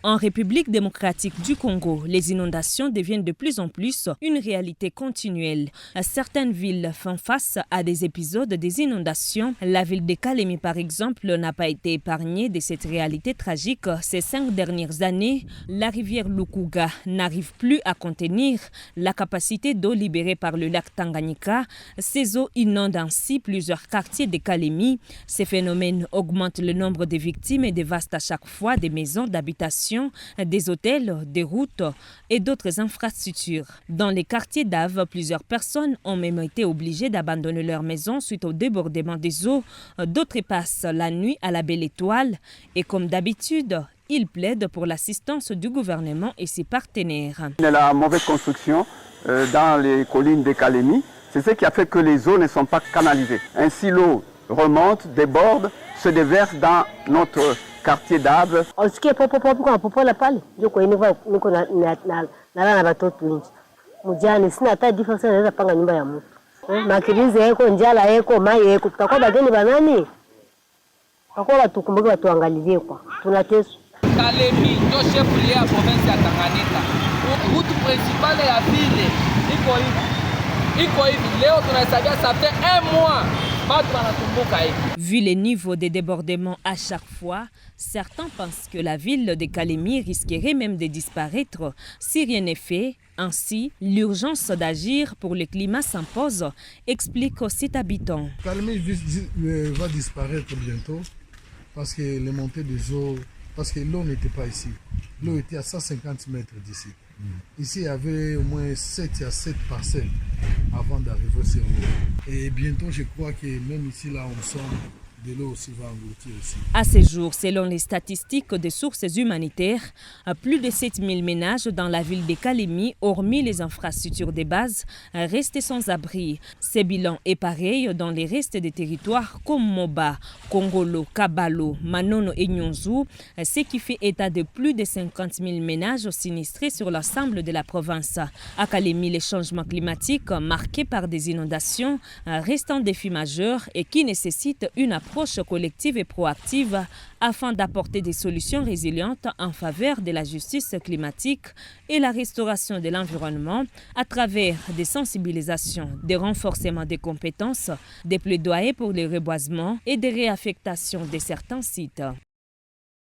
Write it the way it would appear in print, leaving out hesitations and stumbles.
En République démocratique du Congo, les inondations deviennent de plus en plus une réalité continuelle. Certaines villes font face à des épisodes des inondations. La ville de Kalemi, par exemple, n'a pas été épargnée de cette réalité tragique. Ces 5 dernières années, la rivière Lukuga n'arrive plus à contenir la capacité d'eau libérée par le lac Tanganyika. Ces eaux inondent ainsi plusieurs quartiers de Kalemi. Ces phénomènes augmentent le nombre de victimes et dévastent à chaque fois des maisons d'habitation, des hôtels, des routes et d'autres infrastructures. Dans les quartiers d'Ave, plusieurs personnes ont même été obligées d'abandonner leur maison suite au débordement des eaux. D'autres passent la nuit à la Belle Étoile et comme d'habitude, ils plaident pour l'assistance du gouvernement et ses partenaires. La mauvaise construction dans les collines de Kalemi, c'est ce qui a fait que les eaux ne sont pas canalisées. Ainsi, l'eau remonte, déborde, se déverse dans notre quartier d'Ave. Kalemi ndio chef ya province ya Tanganyika. Route principale ya ville iko hivi. Leo tunahesabia ça fait 1 mois. Vu les niveaux des débordements à chaque fois, certains pensent que la ville de Kalemi risquerait même de disparaître si rien n'est fait. Ainsi, l'urgence d'agir pour le climat s'impose, explique aussi habitants. Kalemi va disparaître bientôt parce que les montées des eaux, parce que l'eau n'était pas ici. L'eau était à 150 mètres d'ici. Ici, il y avait au moins 7 à 7 parcelles avant d'arriver sur l'eau. Et bientôt, je crois que même ici, là, on sent de l'eau aussi va engloutir aussi. À ce jour, selon les statistiques des sources humanitaires, plus de 7000 ménages dans la ville de Kalemi, hormis les infrastructures de base, restent sans abri. Ce bilan est pareil dans les restes des territoires comme Moba, Kongolo, Kabalo, Manono et Nyonzou, ce qui fait état de plus de 50 000 ménages sinistrés sur l'ensemble de la province. À Kalemi, les changements climatiques marqués par des inondations restent un défi majeur et qui nécessitent une approche collective et proactive afin d'apporter des solutions résilientes en faveur de la justice climatique et la restauration de l'environnement à travers des sensibilisations, des renforcements des compétences, des plaidoyers pour le reboisement et des réaffectations de certains sites.